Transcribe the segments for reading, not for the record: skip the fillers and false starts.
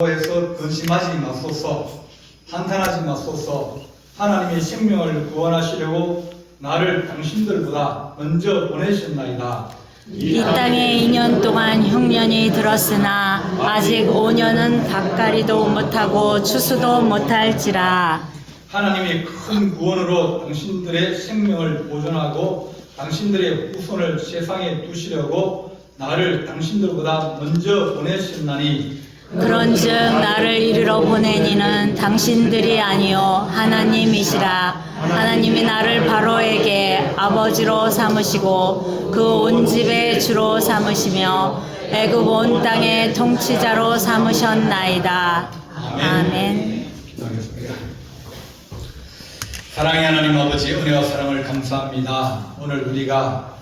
에서 근심하지 마소서, 한탄하지 마소서. 하나님의 생명을 구원하시려고 나를 당신들보다 먼저 보내셨나이다. 이 땅에 2년 동안 흉년이 들었으나 아직 5년은 밭갈이도 못하고 추수도 못할지라. 하나님의 큰 구원으로 당신들의 생명을 보존하고 당신들의 후손을 세상에 두시려고 나를 당신들보다 먼저 보내셨나니, 그런즉 나를 이르러 보낸 이는 당신들이 아니요 하나님이시라. 하나님이 나를 바로에게 아버지로 삼으시고 그 온 집의 주로 삼으시며 애굽 온 땅의 통치자로 삼으셨나이다. 아멘. 기도하겠습니다. 사랑의 하나님 아버지, 은혜와 사랑을 감사합니다. 오늘 우리가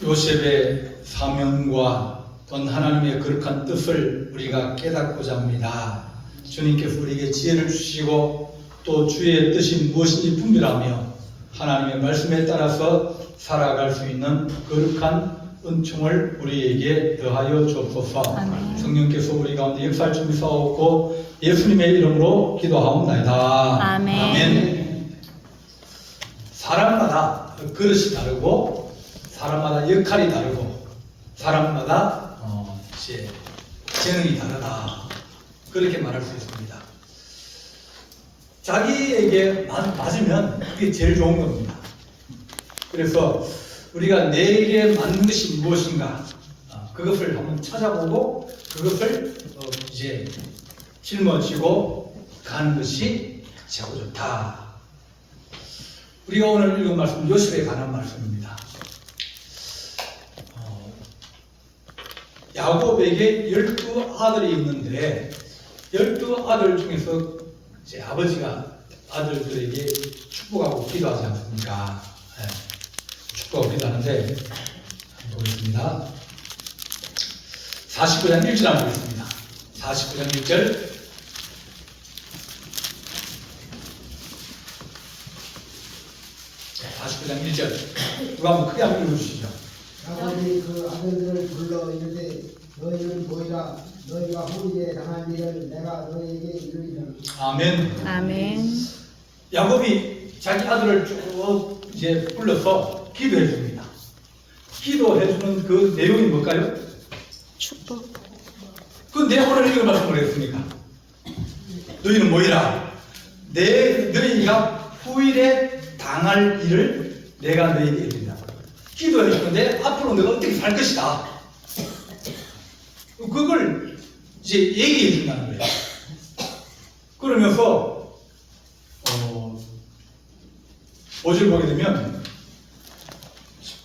요셉의 사명과 또한 하나님의 거룩한 뜻을 우리가 깨닫고자 합니다. 주님께서 우리에게 지혜를 주시고 또 주의 뜻이 무엇인지 분별하며 하나님의 말씀에 따라서 살아갈 수 있는 거룩한 은총을 우리에게 더하여 주옵소서. 성령께서 우리 가운데 역사할 준비 사옵고 예수님의 이름으로 기도하옵나이다. 아멘. 아멘. 사람마다 그릇이 다르고 사람마다 역할이 다르고 사람마다 이제 재능이 다르다, 그렇게 말할 수 있습니다. 자기에게 맞으면 그게 제일 좋은 겁니다. 그래서 우리가 내게 맞는 것이 무엇인가, 그것을 한번 찾아보고 그것을 이제 짊어지고 가는 것이 최고 좋다. 우리가 오늘 읽은 말씀은 요셉에 관한 말씀입니다. 야곱에게 12아들이 있는데 12아들 중에서 이제 아버지가 아들들에게 축복하고 기도하지 않습니까? 네. 축복하고 기도하는데 보겠습니다. 49장 1절 한번 보겠습니다. 49장 1절. 네, 49장 1절. 누가 한번 크게 한번 읽어주시죠. 야곱이 그 아들들을 불러 이르되 너희는 보이라, 너희가 후일에 당할 일을 내가 너희에게 이르리라. 아멘. 아멘. 야곱이 자기 아들을 쭉 이제 불러서 기도해 줍니다. 기도해 주는 그 내용이 뭘까요? 축복. 그 내용을 읽어 말씀을 했습니까? 너희는 모이라. 너희가 후일에 당할 일을 내가 너희에게 이르리라. 기도해 주는데 앞으로 내가 어떻게 살 것이다, 그걸 이제 얘기해 준다는 거예요. 그러면서 5절 보게 되면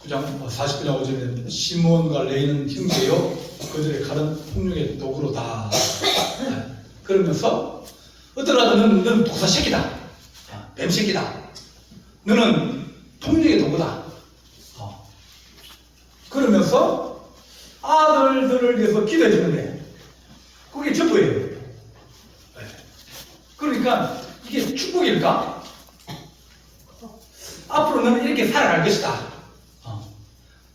49장 5절에 시몬과 레이는 형제요 그들의 칼은 폭력의 도구로다. 그러면서 어떤 아들은 너는 독사 새끼다, 뱀 새끼다, 너는 폭력의 도구다. 그러면서 아들들을 위해서 기도해 주는데 그게 전부예요. 그러니까 이게 축복일까? 앞으로 너는 이렇게 살아갈 것이다.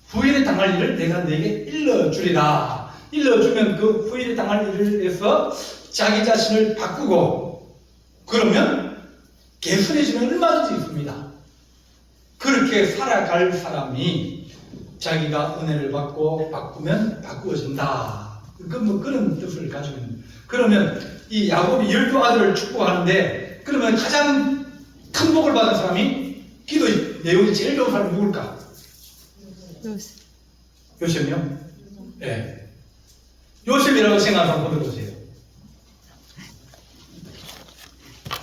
후일에 당할 일을 내가 너에게 일러주리라. 일러주면 그 후일에 당할 일을 해서 자기 자신을 바꾸고 그러면 개선해지는 얼마든지 있습니다. 그렇게 살아갈 사람이 자기가 은혜를 받고 바꾸면 바꾸어진다. 그런 뜻을 가지고 있는. 그러면 이 야곱이 12아들을 축복하는데 그러면 가장 큰 복을 받은 사람이 기도의 내용이 제일 좋은 사람이 누굴까? 요셉이요? 네. 요셉이라고 생각하는 사람 보내보세요.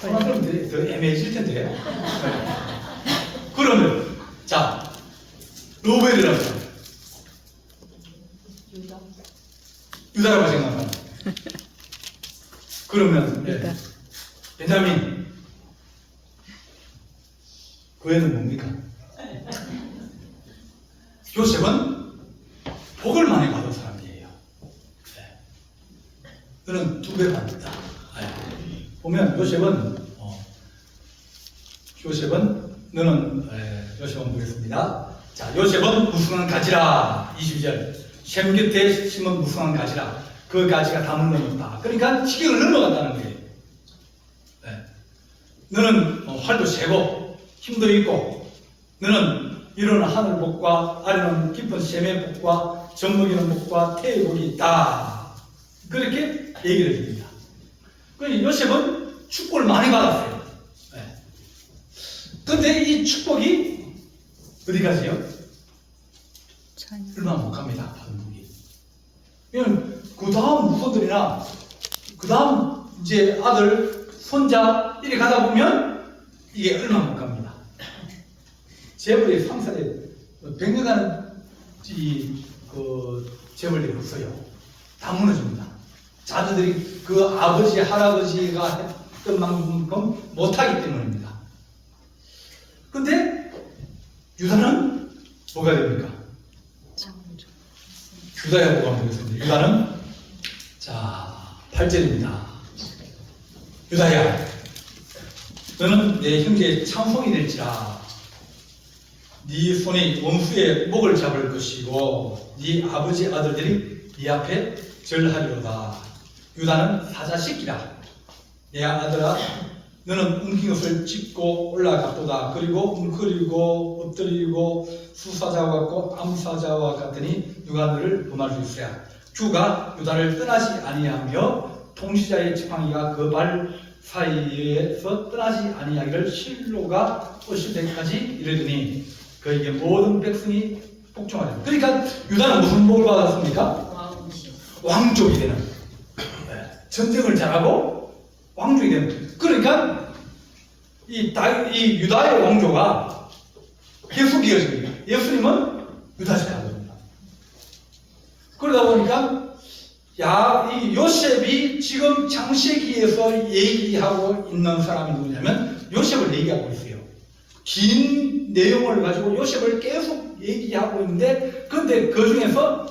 그럼 더 애매해질 텐데요. 그러면 자, 로벨이라고 생각해요. 유다라고 생각합니다. 그러면 네. 베냐민, 그 애는 뭡니까? 요셉은 복을 많이 받은 사람이에요. 네. 그는 2배 받는다. 보면 요셉은 요셉은 보겠습니다. 자, 요셉은 무성한 가지라. 22절. 셈 곁에 심은 무성한 가지라. 그 가지가 담을 넘었다. 그러니까 지경을 넘어갔다는 거예요. 네. 너는 활도 세고 힘도 있고 너는 이런 하늘 복과 아래는 깊은 샘의 복과 젖먹이는 복과 태의 복이 있다. 그렇게 얘기를 해줍니다. 그러니까 요셉은 축복을 많이 받았어요. 그런데 이 축복이 어디 가세요? 얼마 못 갑니다. 받은 복이. 왜냐면 그 다음 후손들이나 그 다음 이제 아들, 손자 이렇게 가다 보면 이게 얼마 못 갑니다. 재벌이 3세대 100년간 재벌이 없어요. 다 무너집니다. 자녀들이 그 아버지, 할아버지가 했던 만큼 못하기 때문입니다. 근데 유다는 뭐가 됩니까? 유다야 뭐가 되겠습니다. 유다는 자 8절입니다. 유다야 너는 내 형제의 참송이 될지라 네 손이 원수의 목을 잡을 것이고 네 아버지 아들들이 네 앞에 절하리로다. 유다는 사자식이라. 내 아들아 너는 웅긴 옷을 찢고 올라갔도다. 그리고 웅크리고 엎드리고 수사자와 같고 암사자와 같으니 누가 너를 범할 수 있어야. 주가 유다를 떠나지 아니하며 통치자의 지팡이가 그 발 사이에서 떠나지 아니하기를 실로가 오실 때까지 이르더니 그에게 모든 백성이 복종하리라. 그러니까 유다는 무슨 복을 받았습니까? 왕족이 되는, 전쟁을 잘하고 왕족이 되는. 그러니까 이 유다의 왕조가 계속 이어집니다. 예수님은 유다의 아들입니다. 그러다 보니까 이 요셉이 지금 창세기에서 얘기하고 있는 사람이 누구냐면 요셉을 얘기하고 있어요. 긴 내용을 가지고 요셉을 계속 얘기하고 있는데, 그런데 그 중에서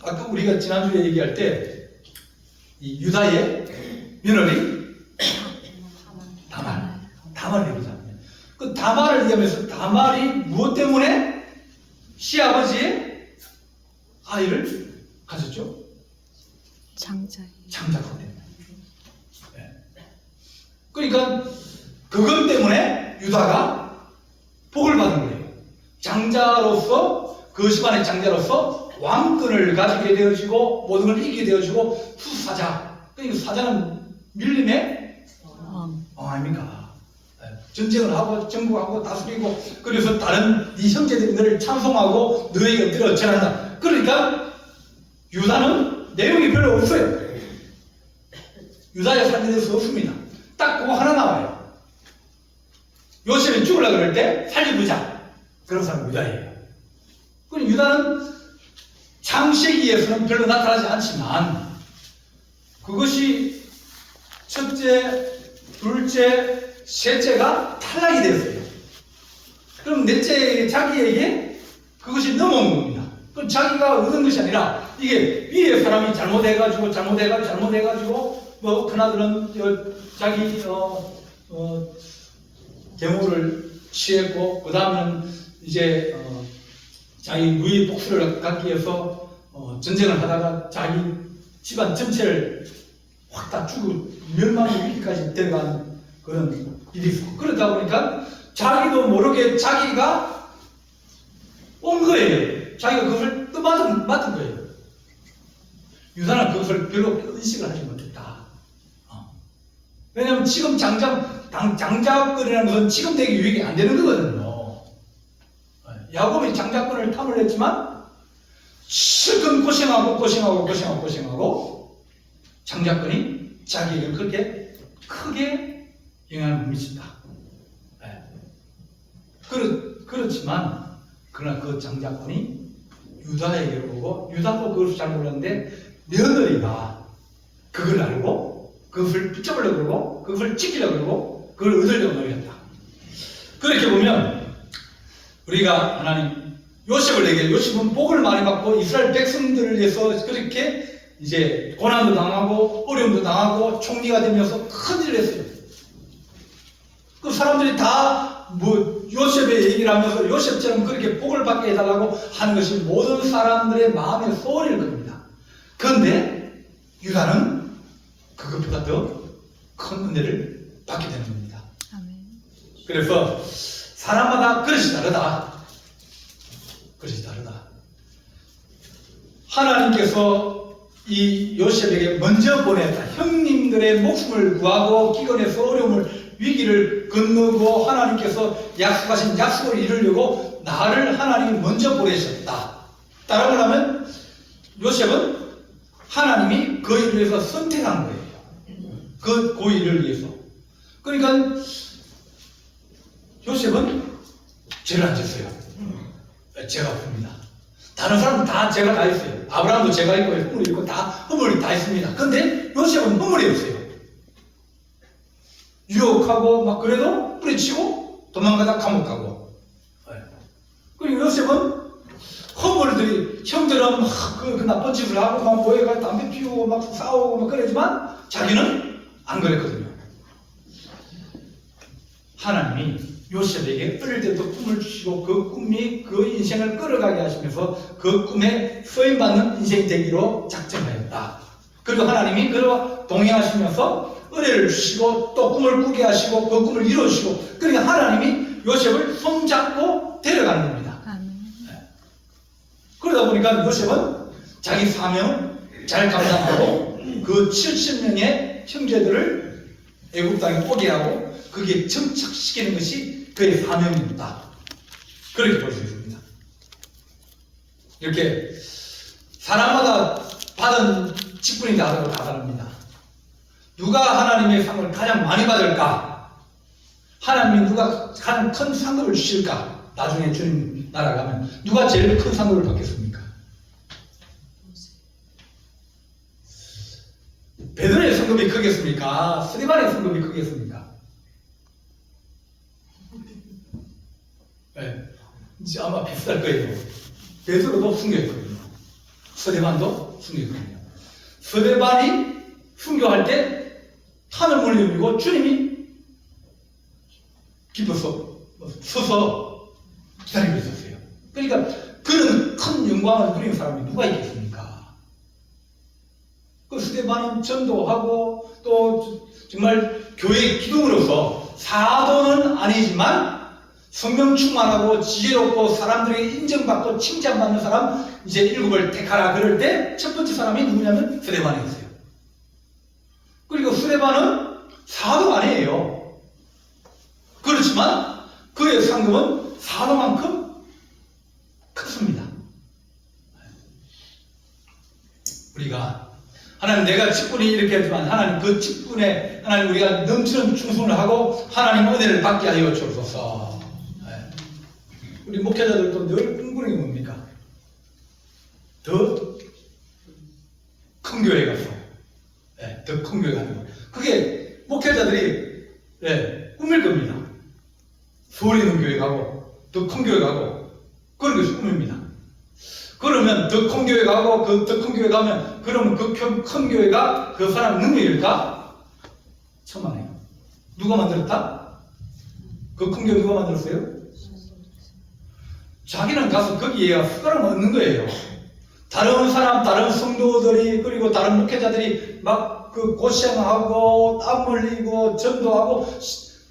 아까 우리가 지난주에 얘기할 때 이 유다의 며느리 다말을 얘기하잖아요. 그 다말을 얘기하면서 다말이 무엇 때문에 시아버지의 아이를 가졌죠? 장자권 때문에. 네. 그러니까 그것 때문에 유다가 복을 받은 거예요. 장자로서, 그 집안의 장자로서 왕권을 가지게 되어지고 모든 걸 이기게 되어지고 수사자. 그러니까 사자는 밀림의 왕 아닙니까? 네. 전쟁을 하고 정복하고 다스리고, 그래서 다른 네 형제들이 너를 찬송하고 너에게 엎드려 절한다. 그러니까 유다는 내용이 별로 없어요. 유다의 삶에 대해서 없습니다. 딱 그거 하나 나와요. 요셉이 죽으려고 그럴 때 살려보자. 그런 사람은 유다예요. 그럼 유다는 창세기에서는 별로 나타나지 않지만 그것이 첫째, 둘째, 셋째가 탈락이 되었어요. 그럼 넷째 자기에게 그것이 넘어온 겁니다. 그럼 자기가 얻은 것이 아니라 이게 위에 사람이 잘못해가지고 뭐 큰아들은 자기 계모를 취했고, 그 다음에는 이제 자기 누이 복수를 갖기 위해서 전쟁을 하다가 자기 집안 전체를 확 다 죽고 멸망의 위기까지 데려간 그런 일이 있고, 그러다 보니까 자기도 모르게 자기가 온 거예요. 자기가 그것을 떠맡은 거예요. 유다는 그것을 별로 인식을 하지 못했다. 왜냐하면 지금 장자권이라는 것은 지금 되게 유익이 안 되는 거거든요. 야곱이 장자권을 탐을 했지만 실컷 고생하고 장자권이 자기에게 그렇게 크게 영향을 미친다. 그렇지만 그러나 그 장자권이 유다에게 오고, 유다도 그것을 잘 몰랐는데 며느리가 그걸 알고 그것을 붙잡으려고 그러고 그것을 지키려고 그러고 그걸 얻으려고 노력했다. 그렇게 보면 우리가 하나님 요셉을 얘기해요. 요셉은 복을 많이 받고 이스라엘 백성들을 위해서 그렇게 이제 고난도 당하고 어려움도 당하고 총리가 되면서 큰일을 했어요. 그 사람들이 다 요셉의 얘기를 하면서 요셉처럼 그렇게 복을 받게 해달라고 하는 것이 모든 사람들의 마음의 소원일 겁니다. 그런데 유다는 그것보다 더 큰 은혜를 받게 되는 겁니다. 아멘. 그래서 사람마다 그릇이 다르다. 그릇이 다르다. 하나님께서 이 요셉에게 먼저 보냈다. 형님들의 목숨을 구하고 기근에서 어려움을 위기를 건너고 하나님께서 약속하신 약속을 이루려고 나를 하나님이 먼저 보내셨다. 따라 말하면 요셉은 하나님이 그 일을 위해서 선택한 거예요. 그 일을 위해서. 그러니까 요셉은 죄를 안 졌어요. 죄가 없습니다. 다른 사람은 다 죄가 다 있어요. 아브라함도 죄가 있고 허물이 있고 다 허물이 다 있습니다. 그런데 요셉은 허물이 없어요. 유혹하고 막 그래도 뿌리치고 도망가다 감옥 가고. 그리고 요셉은 허물들이 형들은 막 그 나쁜 짓을 하고 막 모여가 담배 피우고 막 싸우고 막 그러지만 자기는 안 그랬거든요. 하나님이 요셉에게 어릴 때부터 꿈을 주시고 그 꿈이 그 인생을 끌어가게 하시면서 그 꿈에 쓰임받는 인생이 되기로 작정하였다. 그리고 하나님이 그와 동행하시면서 은혜를 주시고 또 꿈을 꾸게 하시고 그 꿈을 이루어주시고 그러니까 하나님이 요셉을 손잡고 데려가는 겁니다. 아멘. 그러다 보니까 요셉은 자기 사명을 잘 감당하고 그 70명의 형제들을 애국 땅에 오게 하고 그게 정착시키는 것이 그의 사명입니다. 그렇게 볼 수 있습니다. 이렇게 사람마다 받은 직분이 다 다릅니다. 누가 하나님의 상을 가장 많이 받을까? 하나님이 누가 가장 큰 상급을 주실까? 나중에 주님 나라 가면 누가 제일 큰 상급을 받겠습니까? 베드로의 상급이 크겠습니까? 스데반의 상급이 크겠습니까? 네, 이제 아마 비슷할 거예요. 베드로도 순교했거든요. 스데반도 순교했거든요. 스데반이 순교할 때 탄을 물리고 주님이 기뻐서 서서 기다리고 있었어요. 그러니까 그런 큰 영광을 누리는 사람이 누가 있겠습니까? 그 스데반은 전도하고 또 정말 교회의 기둥으로서 사도는 아니지만 성령 충만하고 지혜롭고 사람들에게 인정받고 칭찬받는 사람 이제 7을 택하라 그럴 때 첫 번째 사람이 누구냐면 스데반이었어요. 그리고 스데반은 사도가 아니에요. 그렇지만 그의 상급은 사도만큼 컸습니다. 우리가 하나님 내가 직분이 이렇게 했지만 하나님 그 직분에 하나님 우리가 넘치는 충성을 하고 하나님 은혜를 받게 하여 주옵소서. 우리 목회자들도 늘 꿈꾸는 게 뭡니까? 더 큰 교회 가서 더 큰 교회 가는 거. 그게 목회자들이 꿈일 겁니다. 서울에 있는 교회 가고 더 큰 교회 가고 그런 것이 꿈입니다. 그러면 더 큰 교회 가고 그 더 큰 교회 가면 그러면 그 큰 교회가 그 사람 능력일까? 천만에요. 누가 만들었다? 그 큰 교회 누가 만들었어요? 자기는 가서 거기에 숟가락 얻는 거예요. 다른 사람, 다른 성도들이 그리고 다른 목회자들이 막 그 고생하고 땀 흘리고 전도하고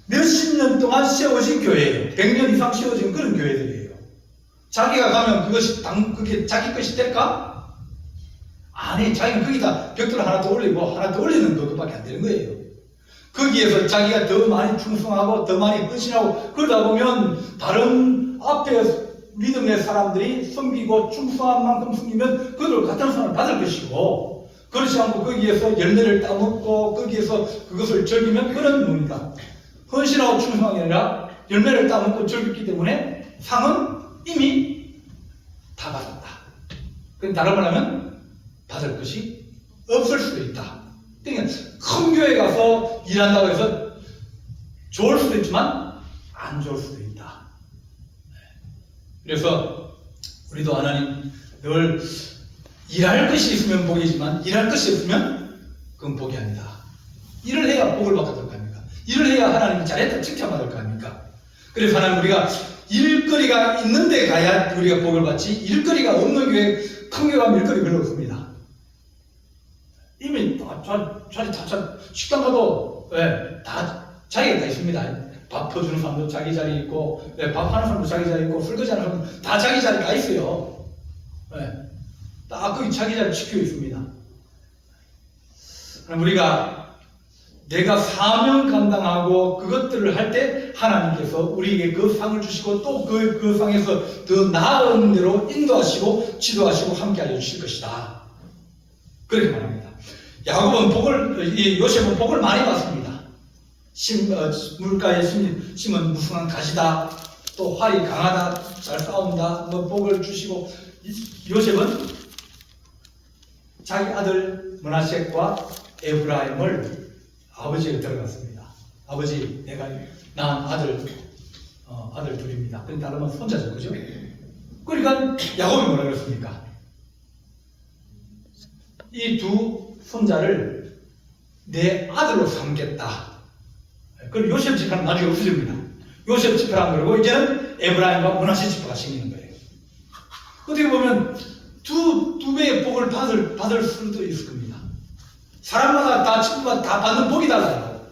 몇십 년 동안 세워진 교회예요. 100년 이상 세워진 그런 교회들이에요. 자기가 가면 그게 자기 것이 될까? 아니, 자기는 거기다 벽돌 하나 더 올리고 하나 더 올리는 것밖에 안 되는 거예요. 거기에서 자기가 더 많이 충성하고 더 많이 헌신하고 그러다 보면 다른 앞에 믿음의 사람들이 섬기고 충성한 만큼 섬기면 그들 같은 상을 받을 것이고 그렇지 않고 거기에서 열매를 따먹고 거기에서 그것을 즐기면 그런 뭡니까? 헌신하고 충성이 아니라 열매를 따먹고 즐겼기 때문에 상은 이미 다 받았다. 다른 말하면 받을 것이 없을 수도 있다. 그러니까 큰 교회 가서 일한다고 해서 좋을 수도 있지만 안 좋을 수도 있다. 그래서 우리도 하나님 늘 일할 것이 있으면 복이지만 일할 것이 없으면 그건 복이 아니다. 일을 해야 복을 받을 거 아닙니까? 일을 해야 하나님이 잘했다 칭찬받을 거 아닙니까? 그래서 하나님 우리가 일거리가 있는데 가야 우리가 복을 받지 일거리가 없는 교회 큰 교회 가면 일거리 별로 없습니다. 이미 자리 다 식당 가도 다 자리가 다 있습니다. 밥 퍼주는 사람도 자기 자리 있고, 밥 하는 사람도 자기 자리 있고, 설거지 하는 사람도 다 자기 자리 가 있어요. 딱 거기 자기 자리 지켜 있습니다. 그럼 우리가 내가 사명 감당하고 그것들을 할 때 하나님께서 우리에게 그 상을 주시고 또 그 상에서 더 나은 대로 인도하시고 지도하시고 함께 알려주실 것이다. 그렇게 말합니다. 요셉은 복을 많이 받습니다. 물가에 심은 무성한 가시다. 또 활이 강하다. 잘 싸운다. 복을 주시고 요셉은 자기 아들 므낫셋과 에브라임을 아버지가 들어갔습니다. 아버지, 내가 낳은 아들 둘입니다. 그러니까 따르면 손자죠, 그죠? 그러니까 야곱이 뭐라 그랬습니까? 이 두 손자를 내 아들로 삼겠다. 그럼 요셉 지파는 나중에 없어집니다. 요셉 지파란 그러고 이제는 에브라임과 므낫셋 지파가 생기는 거예요. 어떻게 보면 두 배의 복을 받을 수도 있을 겁니다. 사람마다 다 친구마다 다 받는 복이 달라요.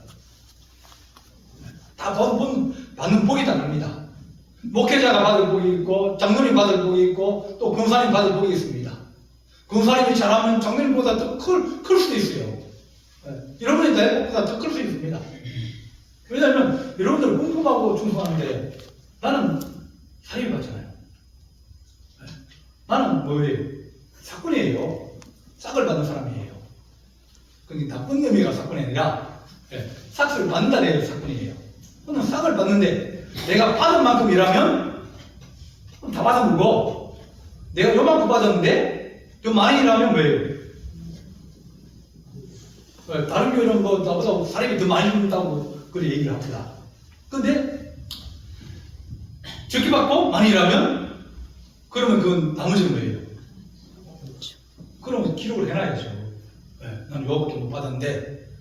다 받는 복이 다릅니다. 목회자가 받을 복이 있고 장로님 받을 복이 있고 또 권사님 받을 복이 있습니다. 권사님이 잘하면 장로님보다 더 클 수도 있어요. 여러분이 내 복보다 더 클 수 있습니다. 왜냐하면 여러분들 궁금하고 충성하는데 나는 사립 받잖아요. 나는 뭐예요? 사건이에요. 싹을 받는 사람이에요. 그게 나쁜 의미가 사건이 아니라 싹을 받는다는 사건이에요. 그는 싹을 받는데 내가 받은 만큼 일하면 다 받은 거고 내가 요만큼 받았는데 좀 많이 일하면 뭐예요? 다른 교회는 뭐 나보다 사람이 더 많이 준다고 그렇게 얘기를 합니다. 근데 적게 받고 많이 일하면 그러면 그건 나머지는 뭐예요? 그러면 기록을 해놔야죠. 난 요거밖에 못 받았는데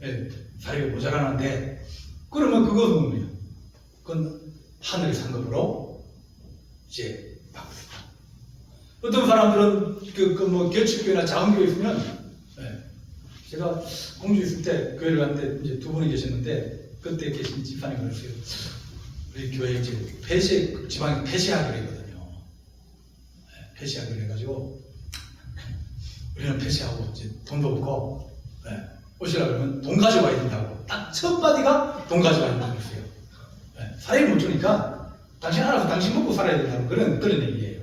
사례가 모자라는데 그러면 그것은 뭐예요? 그건 하늘의 상급으로 이제 받습니다. 어떤 사람들은 뭐 결집교회나 작은 교회 있으면 제가 공주 있을 때 교회를 갔는데 이제 두 분이 계셨는데 그때 계신 집사님이 그랬어요. 우리 교회 이제 지방에 폐쇄하기로 했거든요. 폐쇄하기로 해가지고 우리는 폐쇄하고 이제 돈도 없고 오시라 그러면 돈 가져와야 된다고 딱 첫 마디가 돈 가져와야 된다고 했어요. 사회를 못 주니까 당신 알아서 당신 먹고 살아야 된다고 그런 얘기예요.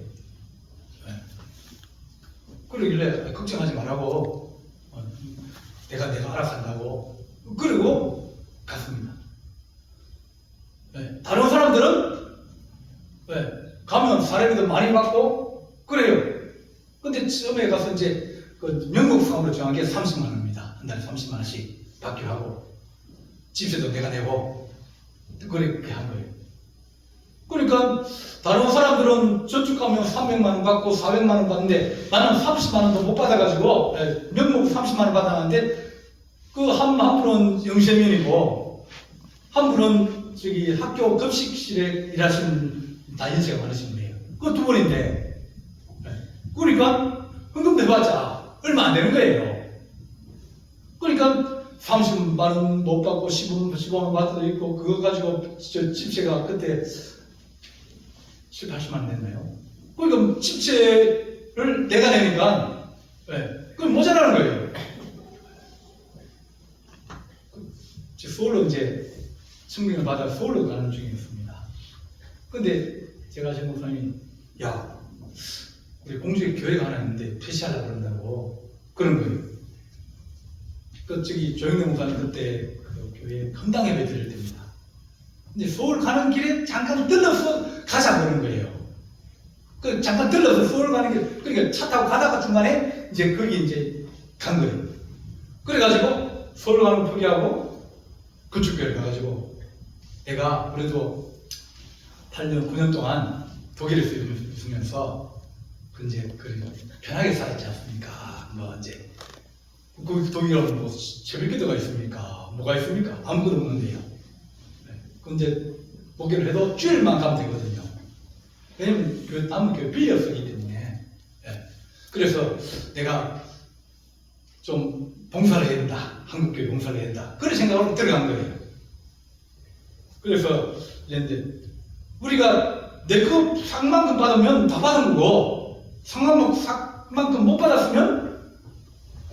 그러길래 걱정하지 말라고 내가 알아서 한다고 그리고 갔습니다. 다른 사람들은 가면 사례비도 많이 받고 그래요. 근데 처음에 가서 이제 그 명목상으로 정한 게 30만 원입니다. 한 달에 30만 원씩 받기로 하고 집세도 내가 내고 그렇게 한 거예요. 그러니까 다른 사람들은 저축 가면 300만 원 받고 400만 원 받는데 나는 30만 원도 못 받아가지고 명목 30만 원 받았는데 그 한 분은 영세면이고 한 분은 저기 학교 급식실에 일하시는 다 연세가 많으신 분이에요. 그 두 분인데 그러니까 헌금도 해봤자 얼마 안 되는 거예요. 그러니까 30만 원 못 받고 15만 원 받아도 있고 그거 가지고 저 집세가 그때 7, 80만 원 됐나요? 그러니까 집세를 내가 내니까 그건 모자라는 거예요. 서울로 이제 승진을 받아 서울로 가는 중이었습니다. 근데 제가 제 목사님이 야 우리 공주에 교회가 하나 있는데 폐쇄하려고 그런다고 그런 거예요. 저기 조영래 목사님 그때 그 교회에 건당 예배 드릴 때입니다. 근데 서울 가는 길에 잠깐 들러서 가자 그런 거예요. 그 잠깐 들러서 서울 가는 길 그러니까 차 타고 가다가 중간에 이제 거기 이제 간 거예요. 그래가지고 서울 가는 거 포기하고 그쪽 교회를 가가지고 내가 그래도 8년 9년 동안 독일에서 있으면서 이제 편하게 살았지 않습니까? 뭐 이제 그 독일은 뭐 새벽기도가 있습니까? 뭐가 있습니까? 아무것도 없는데요. 근데 목회를 해도 주일만 가면 되거든요. 왜냐면 그 남은 교회 빌려 쓰기 때문에. 그래서 내가 좀 봉사를 해야 된다. 한국교회 봉사를 해야 된다. 그런 생각으로 들어간 거예요. 그래서 이제 우리가 내 그 상만큼 받으면 다 받은 거고 상만큼 못 받았으면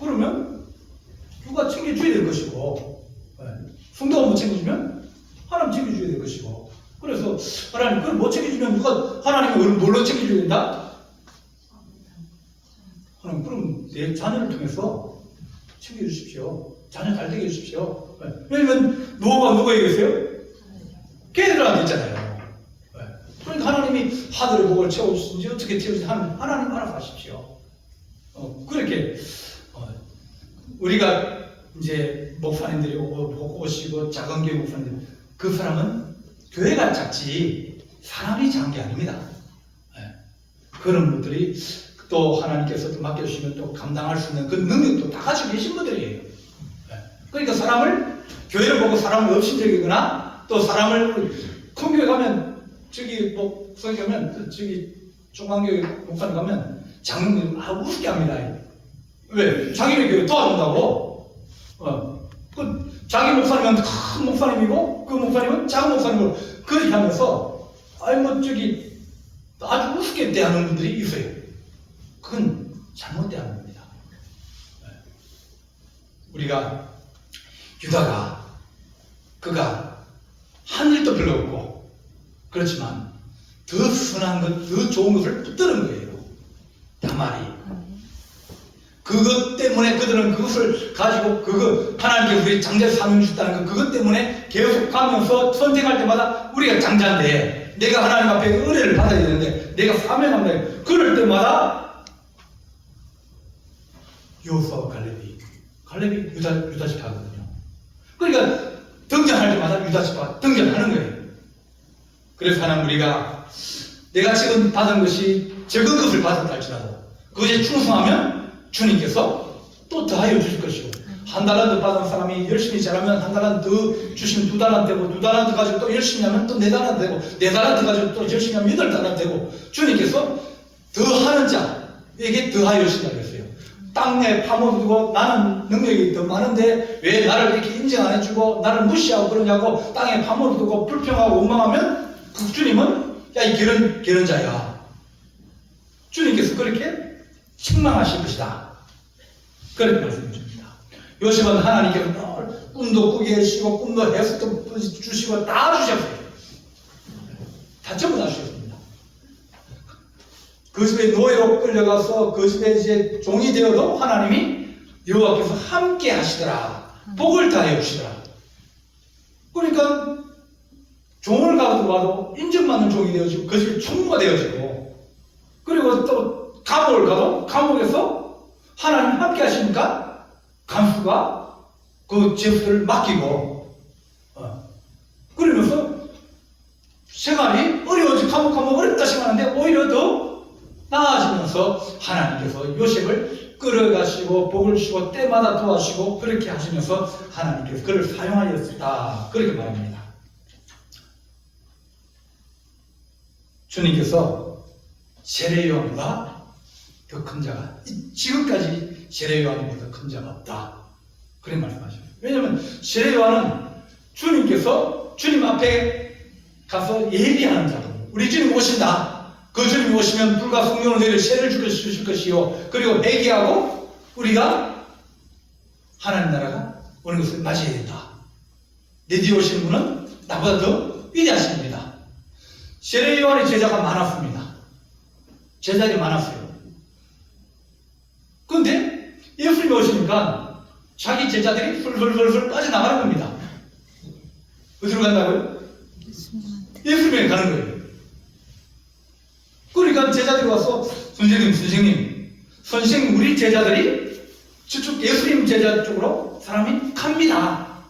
그러면 누가 챙겨줘야 될 것이고 성도가 못 챙겨주면 하나님 챙겨줘야 될 것이고 그래서 하나님 그걸 못 챙겨주면 누가 하나님이 뭘로 챙겨줘야 된다? 하나님 그럼 내 자녀를 통해서 챙겨주십시오. 자녀 잘 되게 해주십시오. 왜냐면 노가 누구에게 계세요? 걔들한테 있잖아요. 그러니까 하나님이 하늘의 복을 채워주신지 어떻게 채워주신지 하나님 알아서 하십시오. 그렇게 우리가 이제 목사님들이 오시고 작은 교회 목사님들 그 사람은 교회가 작지 사람이 작은 게 아닙니다. 그런 분들이 또 하나님께서 또 맡겨주시면 또 감당할 수 있는 그 능력도 다 가지고 계신 분들이에요. 그러니까 사람을 교회를 보고 사람을 업신적이거나 또 사람을 큰 교회 가면 저기 목사님 가면 저기 조그만 교회 목사님 가면 작은 교회 우습게 합니다. 왜? 자기네 교회 도와준다고. 자기 목사님은 큰 목사님이고 그 목사님은 작은 목사님으로 그렇게 하면서 저기 아주 우습게 대하는 분들이 있어요. 그건 잘못 대하는 겁니다. 우리가 유다가 그가 한 일도 별로 없고 그렇지만 더 선한 것, 더 좋은 것을 붙드는 거예요. 다말이. 그것 때문에 그들은 그것을 가지고 하나님께서 우리 장자 사명 주셨다는 그것 때문에 계속 가면서 선택할 때마다 우리가 장자인데 내가 하나님 앞에 은혜를 받아야 되는데 내가 사명한다. 그럴 때마다 여호수아와 갈렙이 유다집 하거든요. 그러니까 등장할 때마다 유다집과 등장하는 거예요. 그래서 하나님 우리가 내가 지금 받은 것이 적은 것을 받았다 할지라도 그것에 충성하면 주님께서 또 더하여 주실 것이고 한 달란트 받은 사람이 열심히 잘하면 한 달란트 더 주시면 2달란트 되고 2달란트 가지고 또 열심히 하면 또 4달란트 되고 4달란트 가지고 또 열심히 하면 8달란트 되고 주님께서 더하는 자에게 더하여 주신다고 했어요. 땅에 파묻고 나는 능력이 더 많은데 왜 나를 이렇게 인정 안 해주고 나를 무시하고 그러냐고 땅에 파묻고 불평하고 원망하면 그 주님은 야 이 게으른자야. 주님께서 그렇게 책망하실 것이다. 그렇게 말씀해 줍니다. 요셉은 하나님께서 꿈도 꾸게 해주시고 꿈도 해석도 주시고 다 주셨어요. 다 전부 다 주셨습니다. 그 집에 노예로 끌려가서 그 집에 이제 종이 되어도 하나님이 여호와께서 함께 하시더라. 복을 다해 주시더라. 그러니까 종을 가도 인정받는 종이 되어지고 그 집에 총무가 되어지고 그리고 또 감옥을 가도 감옥에서 하나님 함께 하시니까 간수가 그 죄수들을 맡기고 그러면서 생활이 감옥 어렵다 생각하는데 오히려 더 나아지면서 하나님께서 요셉을 끌어가시고 복을 주시고 때마다 도와주시고 그렇게 하시면서 하나님께서 그를 사용하였다. 그렇게 말합니다. 주님께서 세례요한보다 더 큰 자가 지금까지 세례요한보다 큰 자가 없다. 그렇게 말씀하셨어요. 왜냐하면 세례요한은 주님께서 주님 앞에 가서 예비하는 자고 우리 주님 오신다. 그 주님이 오시면 불과 성령을 내려 세례를 주실 것이요. 그리고 회개하고 우리가 하나님 나라가 오는 것을 맞이해야 된다. 내 뒤에 오시는 분은 나보다 더 위대하신 분이다. 세례요한의 제자가 많았습니다. 제자들이 많았어요. 그런데 예수님이 오시니까 자기 제자들이 훌훌훌훌 빠져나가는 겁니다. 어디로 간다고요? 예수님에 가는 거예요. 그러니까 제자들이 와서 선생님 우리 제자들이 저쪽 예수님 제자 쪽으로 사람이 갑니다.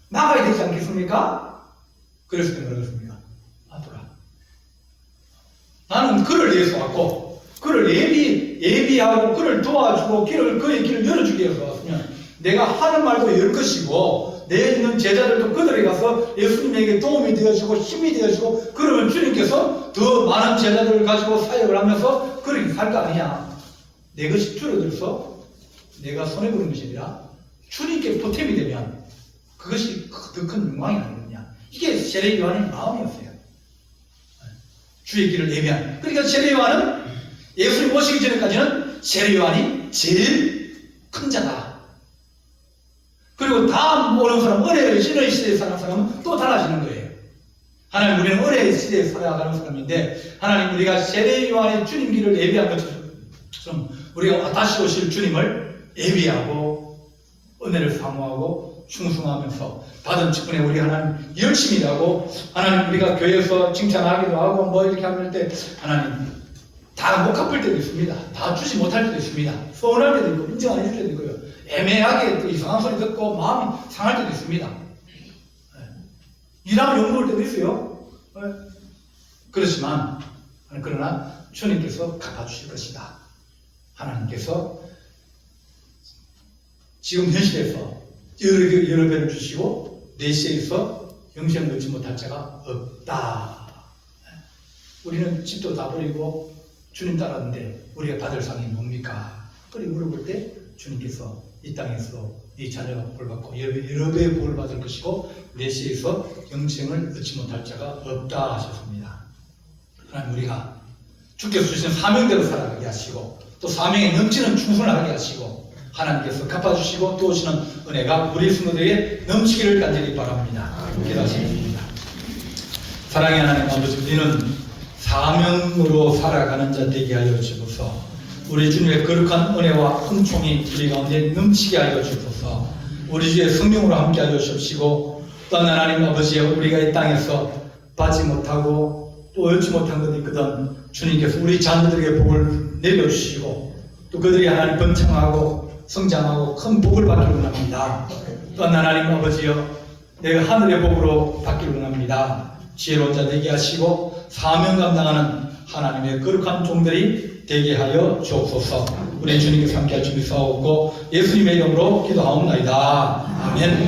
나가야 되지 않겠습니까? 그래서 내가 그랬습니다. 아들아, 나는 그를 위해서 왔고 그를 예비하고 그를 도와주고 그의 길을 열어주기 위해서 왔으면 내가 하는 말도 열 것이고 내 있는 제자들도 그들에 가서 예수님에게 도움이 되어주고 힘이 되어주고 그러면 주님께서 더 많은 제자들을 가지고 사역을 하면서 그렇게 살 거 아니냐. 내 것이 줄어들어서 내가 손해보는 것이 아니라 주님께 보탬이 되면 그것이 더 큰 영광이 아니느냐. 이게 세례 요한의 마음이었어요. 주의 길을 예비한. 그러니까 세례 요한은 예수님 오시기 전에까지는 세례 요한이 제일 큰 자다. 그리고 다음 오는 사람, 은혜의 신의 시대에 사는 사람은 또 달라지는 거예요. 하나님, 우리는 은혜의 시대에 살아가는 사람인데, 하나님, 우리가 세례 요한의 주님 길을 예비한 것처럼 우리가 다시 오실 주님을 예비하고 은혜를 사모하고 충성하면서 받은 직분에 우리 하나님 열심히 일하고, 하나님, 우리가 교회에서 칭찬하기도 하고 뭐 이렇게 할 때 하나님 다 못 갚을 때도 있습니다. 다 주지 못할 때도 있습니다. 서운할 때도 있고 인정 안 해줄 때도 있고요. 애매하게 또 이상한 소리 듣고 마음이 상할 때도 있습니다. 일하면 욕먹을 때도 있어요. 그렇지만 그러나 주님께서 갚아주실 것이다. 하나님께서 지금 현실에서 여러 배를 주시고 내 시에서 영생을 얻지 못할 자가 없다. 우리는 집도 다 버리고 주님 따랐는데 우리가 받을 상이 뭡니까? 그리 물어볼 때 주님께서 이 땅에서 이 자녀가 복을 받고 여러 배의 복을 받을 것이고 내 시에서 영생을 얻지 못할 자가 없다 하셨습니다. 하나님, 우리가 주께서 주신 사명대로 살아가게 하시고 또 사명에 넘치는 충성을 하게 하시고 하나님께서 갚아주시고 또 오시는 은혜가 우리 성도들에게 넘치기를 간절히 바랍니다. 기도하시겠습니다. 사랑의 하나님 아버지, 우리는 사명으로 살아가는 자 되게 하여 주옵소서. 우리 주님의 거룩한 은혜와 은총이 우리 가운데 넘치게 하여 주옵소서. 우리 주의 성령으로 함께 하여 주옵시고 또 하나님 아버지, 우리가 이 땅에서 받지 못하고 또 얻지 못한 것이 있거든 주님께서 우리 자녀들에게 복을 내려주시고 또 그들이 하나님 번창하고 성장하고 큰 복을 받기를 원합니다. 또 하나님 아버지여, 내가 하늘의 복으로 받기를 원합니다. 지혜로운 자 되게 하시고 사명 감당하는 하나님의 거룩한 종들이 되게 하여 주옵소서. 우리 주님께서 함께 하시며 싸우고 예수님의 이름으로 기도하옵나이다. 아멘.